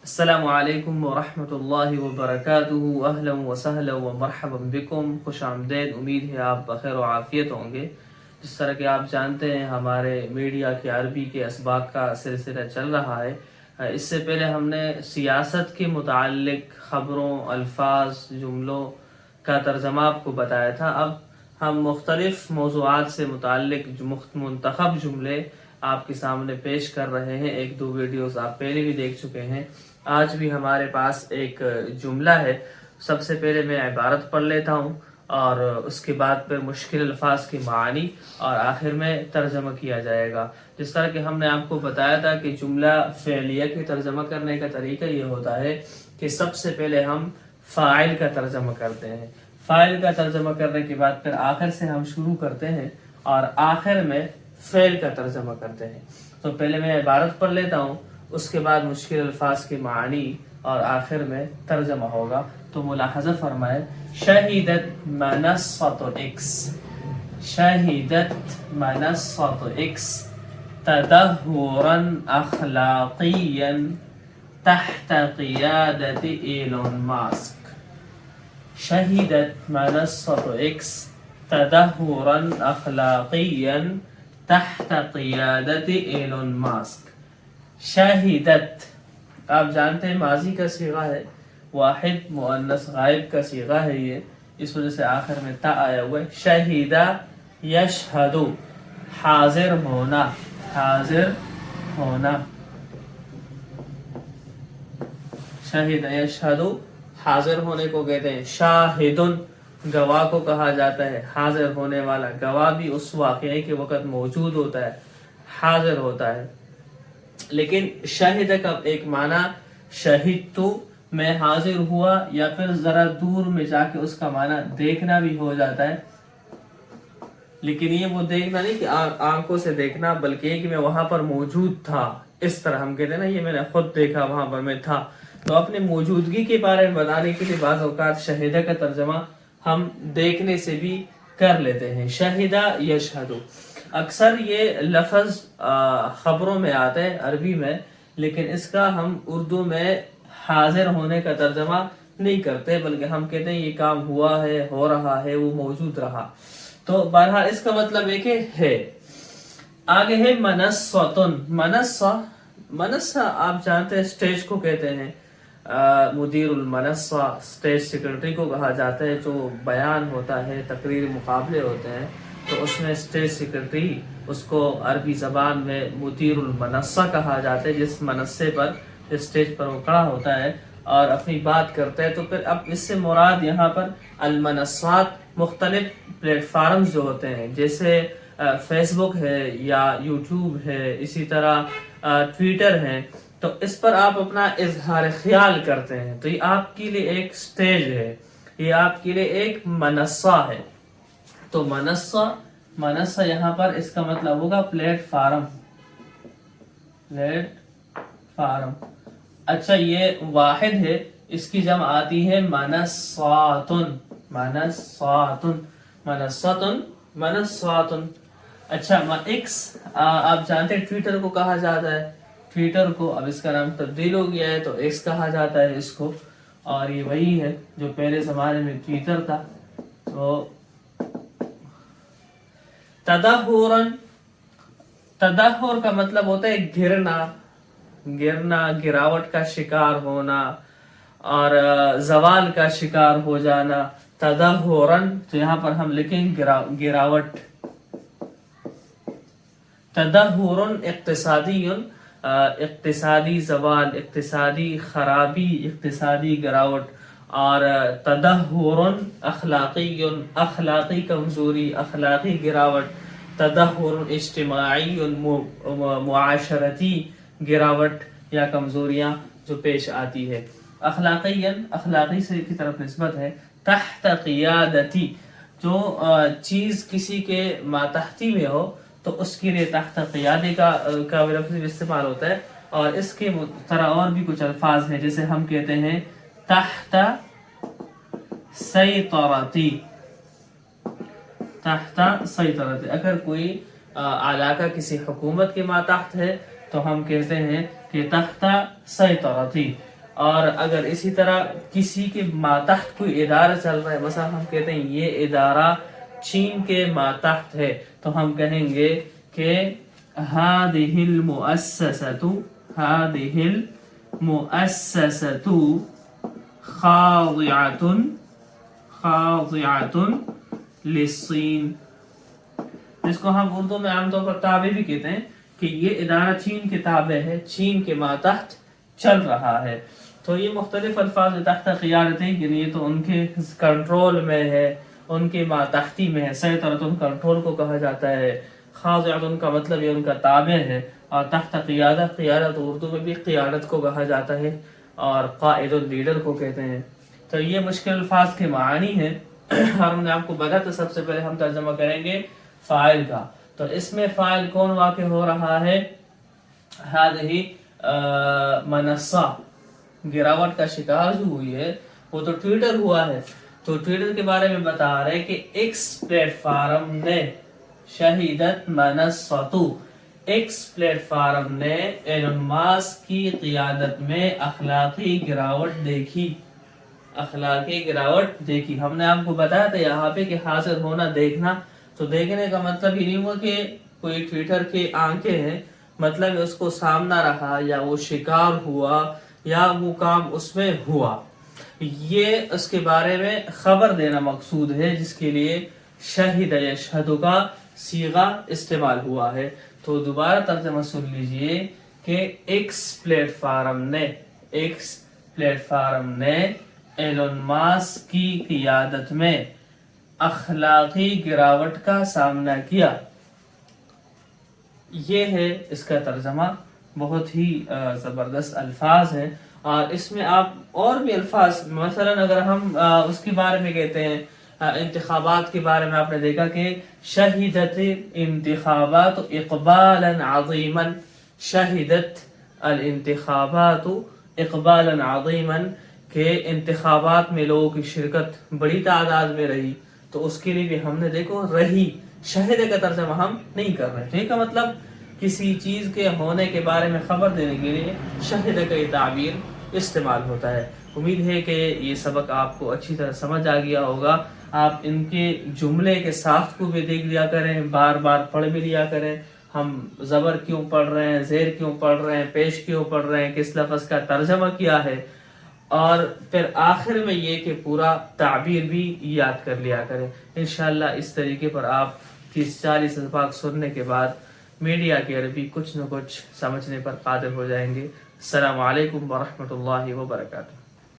السلام علیکم ورحمۃ اللہ وبرکاتہ، اہلا وسہلا ومرحبا بکم، خوش آمدید۔ امید ہے آپ بخیر و عافیت ہوں گے۔ جس طرح کہ آپ جانتے ہیں ہمارے میڈیا کے عربی کے اسباق کا سلسلہ چل رہا ہے۔ اس سے پہلے ہم نے سیاست کے متعلق خبروں، الفاظ، جملوں کا ترجمہ آپ کو بتایا تھا۔ اب ہم مختلف موضوعات سے متعلق منتخب جملے آپ کے سامنے پیش کر رہے ہیں۔ ایک دو ویڈیوز آپ پہلے بھی دیکھ چکے ہیں۔ آج بھی ہمارے پاس ایک جملہ ہے۔ سب سے پہلے میں عبارت پڑھ لیتا ہوں اور اس کے بعد پھر مشکل الفاظ کے معانی اور آخر میں ترجمہ کیا جائے گا۔ جس طرح کہ ہم نے آپ کو بتایا تھا کہ جملہ فعلیہ کے ترجمہ کرنے کا طریقہ یہ ہوتا ہے کہ سب سے پہلے ہم فاعل کا ترجمہ کرتے ہیں۔ فاعل کا ترجمہ کرنے کے بعد پھر آخر سے ہم شروع کرتے ہیں اور آخر میں فعل کا ترجمہ کرتے ہیں۔ تو پہلے میں عبارت پڑھ لیتا ہوں، اس کے بعد مشکل الفاظ کے معنی اور آخر میں ترجمہ ہوگا۔ تو ملاحظہ فرمائے، شہیدت منصۃ ایکس، شہیدت منصۃ ایکس تدہورا اخلاقیا تحت قیادت ایلون ماسک۔ شہیدت منصۃ ایکس تدہورا اخلاقیا تحت قیادت ایلون ماسک۔ شہیدت آپ جانتے ہیں ماضی کا صیغہ ہے، واحد مؤنث غائب کا صیغہ ہے یہ، اس وجہ سے آخر میں تا آیا ہوا ہے۔ شہیدہ یشہد، حاضر ہونا، حاضر ہونا۔ شہید یشہد حاضر ہونے کو کہتے ہیں۔ شاہدن گواہ کو کہا جاتا ہے، حاضر ہونے والا۔ گواہ بھی اس واقعے کے وقت موجود ہوتا ہے، حاضر ہوتا ہے۔ لیکن شاہد کا ایک معنی شہید تو میں حاضر ہوا، یا پھر ذرا دور میں جا کے اس کا معنی دیکھنا بھی ہو جاتا ہے۔ لیکن یہ وہ دیکھنا نہیں کہ آنکھوں سے دیکھنا، بلکہ یہ کہ میں وہاں پر موجود تھا۔ اس طرح ہم کہتے ہیں نا، یہ میں نے خود دیکھا، وہاں پر میں تھا۔ تو اپنے موجودگی کے بارے میں بتانے کے لیے بعض اوقات شہیدہ کا ترجمہ ہم دیکھنے سے بھی کر لیتے ہیں۔ شہیدہ یشہد، اکثر یہ لفظ خبروں میں آتا ہے عربی میں، لیکن اس کا ہم اردو میں حاضر ہونے کا ترجمہ نہیں کرتے، بلکہ ہم کہتے ہیں یہ کام ہوا ہے، ہو رہا ہے، وہ موجود رہا۔ تو بہرحال اس کا مطلب ایک ہے۔ آگے ہے منصۃن۔ منصہ آپ جانتے ہیں اسٹیج کو کہتے ہیں۔ مدیر المنصہ اسٹیج سیکرٹری کو کہا جاتا ہے، جو بیان ہوتا ہے، تقریر مقابلے ہوتے ہیں، تو اس میں اسٹیج سیکرٹری، اس کو عربی زبان میں مدیر المنصہ کہا جاتا ہے۔ جس منصے پر، اسٹیج پر وہ کھڑا ہوتا ہے اور اپنی بات کرتا ہے۔ تو پھر اب اس سے مراد یہاں پر المنصات مختلف پلیٹ فارمز جو ہوتے ہیں، جیسے فیس بک ہے یا یوٹیوب ہے، اسی طرح ٹویٹر ہے، تو اس پر آپ اپنا اظہار خیال کرتے ہیں۔ تو یہ آپ کے لیے ایک سٹیج ہے، یہ آپ کے لیے ایک منصہ ہے۔ تو منصہ یہاں پر اس کا مطلب ہوگا پلیٹ فارم، پلیٹ فارم۔ اچھا، یہ واحد ہے، اس کی جمع آتی ہے منصاتن، منصاتن، منصاتن، منصاتن۔ اچھا، ایکس آپ جانتے ہیں ٹویٹر کو کہا جاتا ہے، ٹویٹر کو اب اس کا نام تبدیل ہو گیا ہے تو ایکس کہا جاتا ہے اس کو، اور یہ وہی ہے جو پہلے زمانے میں ٹویٹر تھا۔ تو تدہورن، تدہور کا مطلب ہوتا ہے گرنا، گرنا، گراوٹ کا شکار ہونا اور زوال کا شکار ہو جانا۔ تدہورن، تو یہاں پر ہم لکھیں گراوٹ۔ تدہورن اقتصادی، اقتصادی زوال، اقتصادی خرابی، اقتصادی گراوٹ۔ اور تدہورن اخلاقی، اخلاقی کمزوری، اخلاقی گراوٹ۔ تدہور اجتماعی، معاشرتی گراوٹ یا کمزوریاں جو پیش آتی ہے۔ اخلاقیاً، اخلاقی سے کی طرف نسبت ہے۔ تحت قیادتی، جو چیز کسی کے ماتحتی میں ہو تو اس کے لیے تحت قیادے کا لفظ استعمال ہوتا ہے۔ اور اس کے طرح اور بھی کچھ الفاظ ہیں، جیسے ہم کہتے ہیں تحت سیطرتی، تحت سیطرتی۔ اگر کوئی علاقہ کسی حکومت کے ماتحت ہے تو ہم کہتے ہیں کہ تحت سیطرتی۔ اور اگر اسی طرح کسی کے ماتحت کوئی ادارہ چل رہا ہے، مثلا ہم کہتے ہیں یہ ادارہ چین کے ماتحت ہے، تو ہم کہیں گے کہ هذه المؤسسة خاضعة للصين، جس کو ہم اردو میں عام طور پر تابع بھی کہتے ہیں، کہ یہ ادارہ چین کے تابع ہے، چین کے ماتحت چل رہا ہے۔ تو یہ مختلف الفاظ تحت قیادت ہیں، یعنی یہ تو ان کے کنٹرول میں ہے، ان کے ماتحتی میں ہے۔ سیطرۃ کنٹرول کو کہا جاتا ہے، خاضعۃ کا مطلب یہ ان کا تابع ہے، اور تحت قیادت، قیادت اردو میں بھی قیادت کو کہا جاتا ہے، اور قائد لیڈر کو کہتے ہیں۔ تو یہ مشکل الفاظ کے معانی ہیں، اور ہم نے آپ کو بتا تو سب سے پہلے ہم ترجمہ کریں گے فاعل کا۔ تو اس میں فاعل کون واقع ہو رہا ہے؟ هذه منصہ، گراوٹ کا شکار جو ہوئی ہے وہ تو ٹویٹر ہوا ہے، تو ٹویٹر کے بارے میں بتا رہے کہ ایکس پلیٹ فارم نے، شہیدت منصتو، ایکس پلیٹ فارم نے ایلن ماسک کی قیادت میں اخلاقی گراوٹ دیکھی، اخلاقی گراوٹ دیکھی۔ ہم نے آپ کو بتایا تھا یہاں پہ کہ حاضر ہونا، دیکھنا، تو دیکھنے کا مطلب یہ نہیں ہوا کہ کوئی ٹویٹر کی آنکھیں ہیں، مطلب اس کو سامنا رہا، یا وہ شکار ہوا، یا وہ کام اس میں ہوا، یہ اس کے بارے میں خبر دینا مقصود ہے، جس کے لیے شہد یشہد کا صیغہ استعمال ہوا ہے۔ تو دوبارہ ترجمہ سن لیجئے کہ ایکس پلیٹ فارم نے، ایکس پلیٹ فارم نے ایلن ماسک کی قیادت میں اخلاقی گراوٹ کا سامنا کیا۔ یہ ہے اس کا ترجمہ، بہت ہی زبردست الفاظ ہیں، اور اس میں آپ اور بھی الفاظ، مثلا اگر ہم اس کے بارے میں کہتے ہیں، انتخابات کے بارے میں آپ نے دیکھا کہ شہدت انتخابات اقبالا عظیما، شہدت الانتخابات اقبالا عظیما، کہ انتخابات میں لوگوں کی شرکت بڑی تعداد میں رہی، تو اس کے لیے بھی ہم نے دیکھو رہی، شہد کا ترجمہ ہم نہیں کر رہے، ٹھیک ہے؟ مطلب کسی چیز کے ہونے کے بارے میں خبر دینے کے لیے شہد کا یہ تعبیر استعمال ہوتا ہے۔ امید ہے کہ یہ سبق آپ کو اچھی طرح سمجھ آ گیا ہوگا۔ آپ ان کے جملے کے ساخت کو بھی دیکھ لیا کریں، بار بار پڑھ بھی لیا کریں، ہم زبر کیوں پڑھ رہے ہیں، زیر کیوں پڑھ رہے ہیں، پیش کیوں پڑھ رہے ہیں، کس لفظ کا ترجمہ کیا ہے، اور پھر آخر میں یہ کہ پورا تعبیر بھی یاد کر لیا کریں۔ انشاءاللہ اس طریقے پر آپ 30-40 اسباق سننے کے بعد میڈیا کی عربی کچھ نہ کچھ سمجھنے پر قادر ہو جائیں گے۔ السلام علیکم ورحمۃ اللہ وبرکاتہ۔